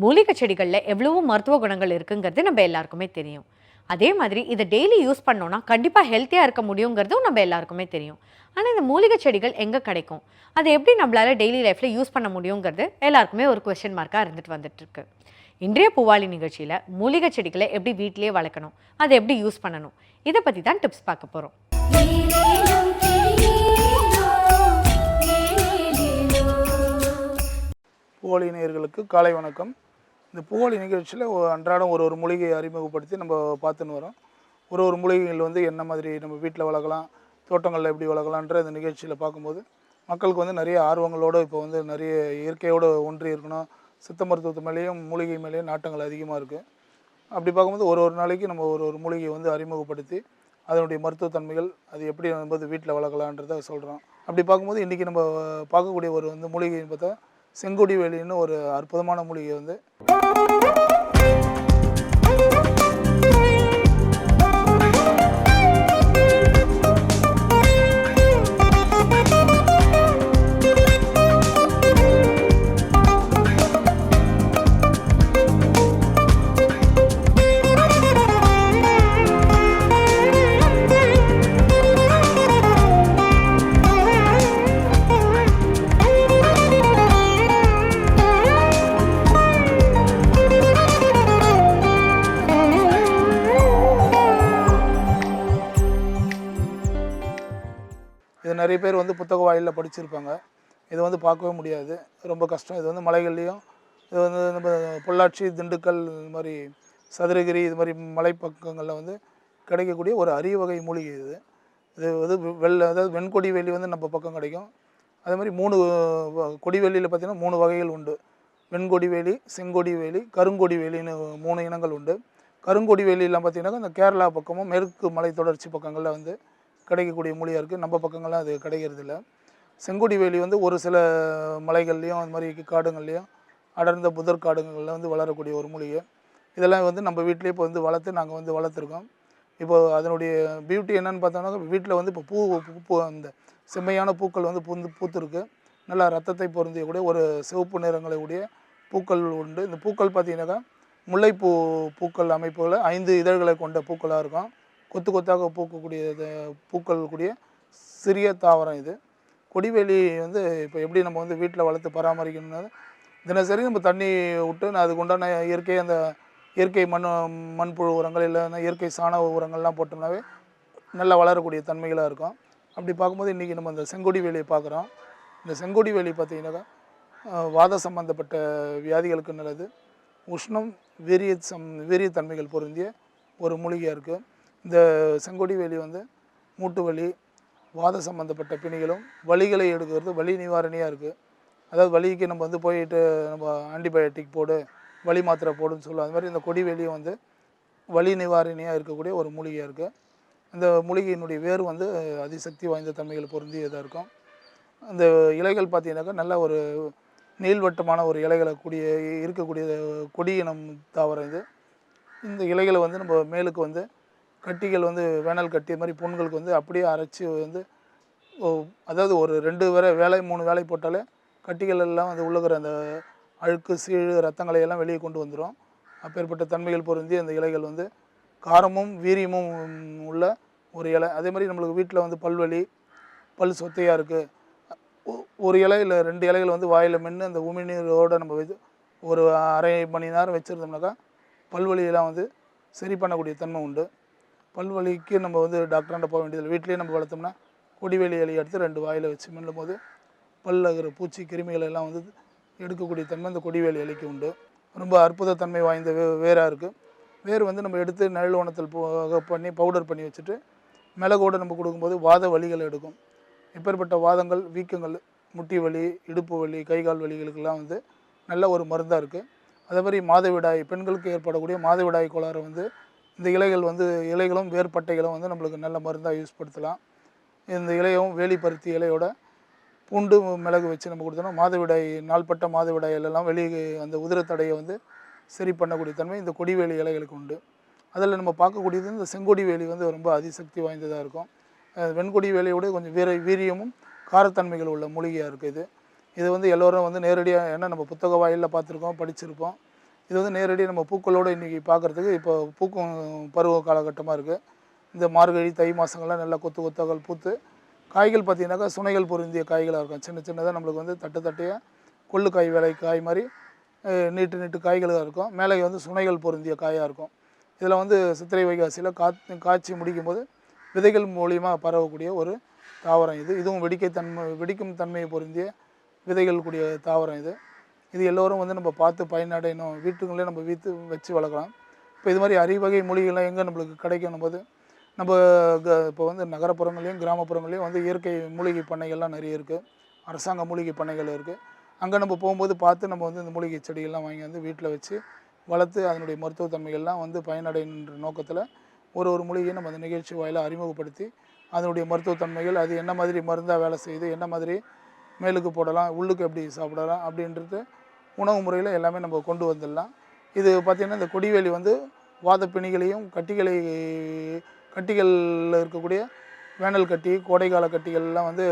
மூலிகை செடிகள்ல எவ்வளவோ மருத்துவ குணங்கள் இருக்குங்கிறது நம்ம எல்லாருக்குமே தெரியும். அதே மாதிரி இத டெய்லி யூஸ் பண்ணோம்னா, கண்டிப்பா ஹெல்த்தியா இருக்க முடியுங்கிறதும் நம்ம எல்லாருக்குமே தெரியும். ஆனா, இந்த மூலிகை செடிகள் எங்க கிடைக்கும்? அத எப்படி நம்மளால டெய்லி லைஃப்ல யூஸ் பண்ண முடியுங்கிறது எல்லாருக்குமே ஒரு கொஸ்டின் மார்க்கா இருந்துட்டு வந்துட்டுருக்கு. இன்றைய பூவாலி நிகழ்ச்சியில மூலிகை செடிகள எப்படி வீட்டிலேயே வளர்க்கணும்? அத எப்படி யூஸ் பண்ணணும்? இத பத்தி தான் டிப்ஸ் பார்க்க போறோம். பூவோலி நேயர்களுக்கு காலை வணக்கம். இந்த பூவோலி நிகழ்ச்சியில் அன்றாடம் ஒரு ஒரு மூலிகையை அறிமுகப்படுத்தி நம்ம பார்த்துன்னு வரோம். ஒரு ஒரு மூலிகைகள் வந்து என்ன மாதிரி நம்ம வீட்டில் வளர்க்கலாம், தோட்டங்களில் எப்படி வளர்க்கலான்ற இந்த நிகழ்ச்சியில் பார்க்கும்போது மக்களுக்கு வந்து நிறைய ஆர்வங்களோடு இப்போ வந்து நிறைய இயற்கையோடு ஒன்றி இருக்கணும், சித்த மருத்துவத்து மேலேயும் மூலிகை மேலேயும் நாட்டங்கள் அதிகமாக இருக்குது. அப்படி பார்க்கும்போது ஒரு ஒரு நாளைக்கு நம்ம ஒரு ஒரு மூலிகையை வந்து அறிமுகப்படுத்தி அதனுடைய மருத்துவத்தன்மைகள் அது எப்படி நம்ம வீட்டில் வளர்க்கலான்றதை சொல்கிறோம். அப்படி பார்க்கும்போது இன்றைக்கி நம்ம பார்க்கக்கூடிய ஒரு வந்து மூலிகைன்னு பார்த்தா செங்கொடி வேலின்னு ஒரு அற்புதமான மூலிகை வந்து இது நிறைய பேர் வந்து புத்தக வாயிலில் படிச்சிருப்பாங்க. இதை வந்து பார்க்கவே முடியாது, ரொம்ப கஷ்டம். இது வந்து மலைகள்லேயும் இது வந்து நம்ம பொள்ளாச்சி, திண்டுக்கல், இது மாதிரி சதுரகிரி இது மாதிரி மலைப்பக்கங்களில் வந்து கிடைக்கக்கூடிய ஒரு அரிய வகை மூலிகை இது. இது வந்து அதாவது வெண்கொடி வேலி வந்து நம்ம பக்கம் கிடைக்கும். அதே மாதிரி கொடி வேலியில் பார்த்திங்கன்னா 3 வகைகள் உண்டு. வெண்கொடி வேலி, செங்கொடி வேலி, கருங்கொடி வேலின்னு 3 இனங்கள் உண்டு. கருங்கொடி வேலியெல்லாம் பார்த்திங்கனாக்கா இந்த கேரளா பக்கமும் மேற்கு மலை தொடர்ச்சி பக்கங்களில் வந்து கிடைக்கக்கூடிய மூலியாக இருக்குது. நம்ம பக்கங்கள்லாம் அது கிடைக்கிறதில்ல. செங்கொடி வேலி வந்து ஒரு சில மலைகள்லேயும் அது மாதிரி காடுங்கள்லேயும் அடர்ந்த புதர் காடுகளில் வந்து வளரக்கூடிய ஒரு மூலிகை. இதெல்லாம் வந்து நம்ம வீட்டிலே இப்போ வந்து நாங்கள் வந்து வளர்த்துருக்கோம். இப்போ அதனுடைய பியூட்டி என்னென்னு பார்த்தோம்னா, வீட்டில் வந்து இப்போ பூ அந்த செம்மையான பூக்கள் வந்து பூத்துருக்கு. நல்லா ரத்தத்தை பொருந்தியக்கூடிய ஒரு சிவப்பு நிறங்களை உடைய பூக்கள் உண்டு. இந்த பூக்கள் பார்த்திங்கனாக்கா முல்லைப்பூ பூக்கள் அமைப்புகளை 5 இதழ்களை கொண்ட பூக்களாக இருக்கும். கொத்து கொத்தாக பூக்கக்கூடிய பூக்கள் கூடிய சிறிய தாவரம் இது. கொடிவேலி வந்து இப்போ எப்படி நம்ம வந்து வீட்டில் வளர்த்து பராமரிக்கணும்னா, தினசரி நம்ம தண்ணி விட்டு அதுக்கு உண்டான இயற்கை மண்புழு உரங்கள் இல்லைன்னா இயற்கை சாண உரங்கள்லாம் போட்டோம்னாவே நல்லா வளரக்கூடிய தன்மைகளாக இருக்கும். அப்படி பார்க்கும்போது இன்றைக்கி நம்ம இந்த செங்கொடி வேலியை பார்க்குறோம். இந்த செங்கொடி வேலி பார்த்திங்கனாக்கா வாத சம்பந்தப்பட்ட வியாதிகளுக்கு நல்லது. உஷ்ணம், வீரியத்தன்மைகள் பொருந்திய ஒரு மூலிகையாக இருக்குது. இந்த செங்கொடி வேலி வந்து மூட்டு வலி, வாத சம்மந்தப்பட்ட பிணிகளும் வலிகளை எடுக்கிறது வலி நிவாரணியாக இருக்குது. அதாவது வலிக்கு நம்ம வந்து போயிட்டு நம்ம ஆன்டிபயோட்டிக் போடு, வலி மாத்திரை போடுன்னு சொல்லுவோம். அது மாதிரி இந்த கொடி வேலியும் வந்து வலி நிவாரணியாக இருக்கக்கூடிய ஒரு மூலிகையாக இருக்குது. இந்த மூலிகையினுடைய வேர் வந்து அதிசக்தி வாய்ந்த தன்மைகள் பொருந்தியதாக இருக்கும். அந்த இலைகள் பார்த்திங்கனாக்கா நல்ல ஒரு நீள்வட்டமான ஒரு இலைகளை இருக்கக்கூடிய கொடி இனம் தாவரம் இது. இந்த இலைகளை வந்து நம்ம மேலுக்கு வந்து கட்டிகள் வந்து வேனல் கட்டி மாதிரி புண்களுக்கு வந்து அப்படியே அரைச்சி வந்து அதாவது ஒரு 2 வேளை 3 வேளை போட்டாலே கட்டிகள் எல்லாம் வந்து உள்ளுக்கிற அந்த அழுக்கு, சீழ், ரத்தங்களை எல்லாம் வெளியே கொண்டு வந்துடும். அப்பேற்பட்ட தன்மைகள் பொருந்தி அந்த இலைகள் வந்து காரமும் வீரியமும் உள்ள ஒரு இலை. அதே மாதிரி நம்மளுக்கு வீட்டில் வந்து பல்வலி, பல் சொத்தையாக இருக்குது, ஒரு இலை இல்லை 2 இலைகள் வந்து வாயில் மென்று அந்த உமிழ்நீரோடு நம்ம ஒரு அரை மணி நேரம் வச்சுருந்தோம்னாக்கா பல்வலியெல்லாம் வந்து சரி பண்ணக்கூடிய தன்மை உண்டு. பல்வலிக்கு நம்ம வந்து டாக்டராண்ட போக வேண்டியதில்லை. வீட்டிலேயே நம்ம வளர்த்தோம்னா கொடிவேலி இலையை எடுத்து 2 வாயில் வச்சு மெல்லும் போது பல்லில் இருக்கிற பூச்சி கிருமிகள் எல்லாம் வந்து எடுக்கக்கூடிய தன்மை இந்த கொடிவேலி இலைக்கு உண்டு. ரொம்ப அற்புத தன்மை வாய்ந்த வேராக இருக்குது. வேர் வந்து நம்ம எடுத்து நிழல் உணத்தில் பண்ணி பவுடர் பண்ணி வச்சுட்டு மிளகோடு நம்ம கொடுக்கும்போது வாத வலிகள் எடுக்கும். எப்பேற்பட்ட வாதங்கள், வீக்கங்கள், முட்டி வலி, இடுப்பு வலி, கைகால் வலிகளுக்கெல்லாம் வந்து நல்ல ஒரு மருந்தாக இருக்குது. அதே மாதிரி மாதவிடாய் பெண்களுக்கு ஏற்படக்கூடிய மாதவிடாய் கோளாறு வந்து இந்த இலைகளும் வேர்பட்டைகளும் வந்து நம்மளுக்கு நல்ல மருந்தாக யூஸ் படுத்தலாம். இந்த இலையும் வேலி பருத்தி இலையோட பூண்டு மிளகு வச்சு நம்ம கொடுத்தோம்னா மாதவிடாய் நாள்பட்ட மாதவிடாயிலெல்லாம் அந்த உதிரத்தடையை வந்து சரி பண்ணக்கூடிய தன்மை இந்த கொடிவேலி இலைகளுக்கு உண்டு. அதில் நம்ம பார்க்கக்கூடியது இந்த செங்கொடி வேலி வந்து ரொம்ப அதிசக்தி வாய்ந்ததாக இருக்கும். வெண்கொடி வேலையோட கொஞ்சம் வீரியமும் காரத்தன்மைகள் உள்ள மூலிகையாக இருக்குது இது. இது வந்து எல்லோரும் வந்து நேரடியாக, ஏன்னா நம்ம புத்தக வாயிலில் பார்த்துருக்கோம், படிச்சிருப்போம். இது வந்து நேரடி நம்ம பூக்களோடு இன்றைக்கி பார்க்குறதுக்கு இப்போ பூக்கும் பருவ காலகட்டமாக இருக்குது. இந்த மார்கழி தை மாதங்கள்லாம் நல்லா கொத்து கொத்தகள் பூத்து காய்கள் பார்த்திங்கனாக்கா சுனைகள் பொருந்திய காய்களாக இருக்கும். சின்ன சின்னதாக நம்மளுக்கு வந்து தட்டு தட்டையாக கொள்ளு காய் வேலை காய் மாதிரி நீட்டு நீட்டு காய்களாக இருக்கும். மேலே வந்து சுனைகள் பொருந்திய காயாக இருக்கும். இதில் வந்து சித்திரை வைகாசியில் காய்ச்சி முடிக்கும் போது விதைகள் மூலியமாக பரவக்கூடிய ஒரு தாவரம் இது. இதுவும் வெடிக்கும் தன்மையை பொருந்திய விதைகள் கூடிய தாவரம் இது. இது எல்லோரும் வந்து நம்ம பார்த்து பயனடையணும். வீட்டுங்களே நம்ம வச்சு வளர்க்கலாம். இப்போ இது மாதிரி அரிவகை மூலிகைலாம் எங்கே நம்மளுக்கு கிடைக்கணும் போது நம்ம இப்போ வந்து நகரப்புறங்களையும் கிராமப்புறங்களையும் வந்து இயற்கை மூலிகை பண்ணைகள்லாம் நிறைய இருக்குது. அரசாங்க மூலிகை பண்ணைகள் இருக்குது. அங்கே நம்ம போகும்போது பார்த்து நம்ம வந்து இந்த மூலிகை செடிகள்லாம் வாங்கி வந்து வீட்டில் வச்சு வளர்த்து அதனுடைய மருத்துவத்தன்மைகள்லாம் வந்து பயனடைகின்ற நோக்கத்தில் ஒரு மூலிகையை நம்ம அந்த நிகழ்ச்சி வாயிலாக அறிமுகப்படுத்தி அதனுடைய மருத்துவத்தன்மைகள் அது என்ன மாதிரி மருந்தாக வேலை செய்யுது, என்ன மாதிரி மேலுக்கு போடலாம், உள்ளுக்கு எப்படி சாப்பிடலாம் அப்படின்றது உணவு முறையில் எல்லாமே நம்ம கொண்டு வந்துடலாம். இது பார்த்திங்கன்னா இந்த கொடிவேலி வந்து வாதப்பிணிகளையும் கட்டிகளில் இருக்கக்கூடிய வேனல் கட்டி கோடைக்கால கட்டிகள்லாம் வந்து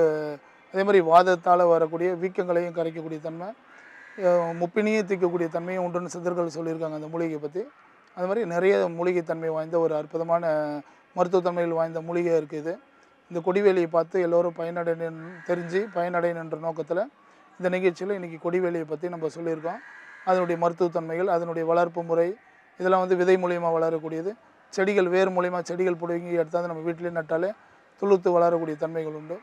அதே மாதிரி வாதத்தால் வரக்கூடிய வீக்கங்களையும் கரைக்கக்கூடிய தன்மை, முப்பினியும் தீர்க்கக்கூடிய தன்மையும் உண்டுன்னு சித்தர்கள் சொல்லியிருக்காங்க அந்த மூலிகையை பற்றி. அது மாதிரி நிறைய மூலிகை தன்மை வாய்ந்த ஒரு அற்புதமான மருத்துவத்தன்மைகள் வாய்ந்த மூலிகை இருக்குது. இந்த கொடிவேலியை பார்த்து எல்லோரும் பயனடையணுன்ற நோக்கத்தில் இந்த நிகழ்ச்சியில் இன்றைக்கி கொடிவேலியை பற்றி நம்ம சொல்லியிருக்கோம். அதனுடைய மருத்துவத்தன்மைகள், அதனுடைய வளர்ப்பு முறை, இதெல்லாம் வந்து விதை மூலியமாக வளரக்கூடியது. செடிகள் வேர் மூலியமாக செடிகள் பிடுங்கி எடுத்தாந்து நம்ம வீட்டிலே நட்டாலே துளுத்து வளரக்கூடிய தன்மைகள் உண்டு.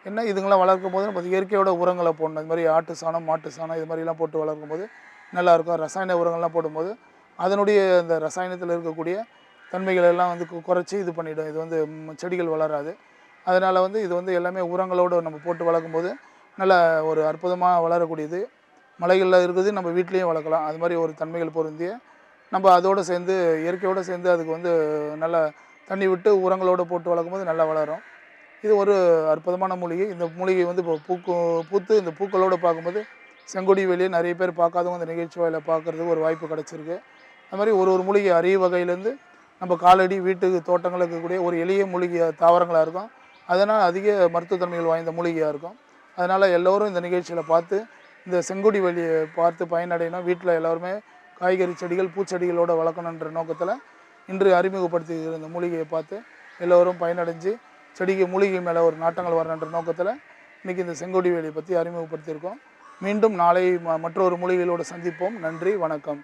என்ன இதுங்களாம் வளர்க்கும் போது நம்ம இயற்கையோட உரங்களை போடணும். இது மாதிரி ஆட்டு சாணம், மாட்டு சாணம் இது மாதிரிலாம் போட்டு வளர்க்கும் போது நல்லாயிருக்கும். ரசாயன உரங்கள்லாம் போடும்போது அதனுடைய இந்த ரசாயனத்தில் இருக்கக்கூடிய தன்மைகள் எல்லாம் வந்து குறைச்சி இது பண்ணிவிடும். இது வந்து செடிகள் வளராது. அதனால் வந்து இது வந்து எல்லாமே உரங்களோடு நம்ம போட்டு வளர்க்கும்போது நல்லா ஒரு அற்புதமாக வளரக்கூடியது. மலைகளில் இருக்குது, நம்ம வீட்லேயும் வளர்க்கலாம். அது மாதிரி ஒரு தன்மைகள் பொருந்திய நம்ம அதோடு சேர்ந்து இயற்கையோடு சேர்ந்து அதுக்கு வந்து நல்லா தண்ணி விட்டு உரங்களோடு போட்டு வளர்க்கும்போது நல்லா வளரும். இது ஒரு அற்புதமான மூலிகை. இந்த மூலிகை வந்து இப்போ பூத்து இந்த பூக்களோடு பார்க்கும்போது செங்கொடி வேலியை நிறைய பேர் பார்க்காதவங்க இந்த நிகழ்ச்சி வாயில பார்க்குறதுக்கு ஒரு வாய்ப்பு கிடச்சிருக்கு. அது மாதிரி ஒரு மூலிகை அரிய வகையிலேருந்து நம்ம காலடி வீட்டுக்கு தோட்டங்கள் இருக்கக்கூடிய ஒரு எளிய மூலிகை தாவரங்களாக இருக்கும். அதனால் அதிக மருத்துவத்தன்மைகள் வாய்ந்த மூலிகையாக இருக்கும். அதனால் எல்லோரும் இந்த நிகழ்ச்சியில் பார்த்து இந்த செங்கொடி வேலியை பார்த்து பயனடையணும். வீட்டில் எல்லோருமே காய்கறி செடிகள் பூச்செடிகளோடு வளர்க்கணுன்ற நோக்கத்தில் இன்று அறிமுகப்படுத்தியிருக்கிற இந்த மூலிகையை பார்த்து எல்லோரும் பயனடைஞ்சு மூலிகை மேலே ஒரு நாட்டங்கள் வரணுன்ற நோக்கத்தில் இன்றைக்கி இந்த செங்கொடி வேலியை பற்றி அறிமுகப்படுத்தியிருக்கோம். மீண்டும் நாளை மற்றொரு மூலிகைகளோடு சந்திப்போம். நன்றி, வணக்கம்.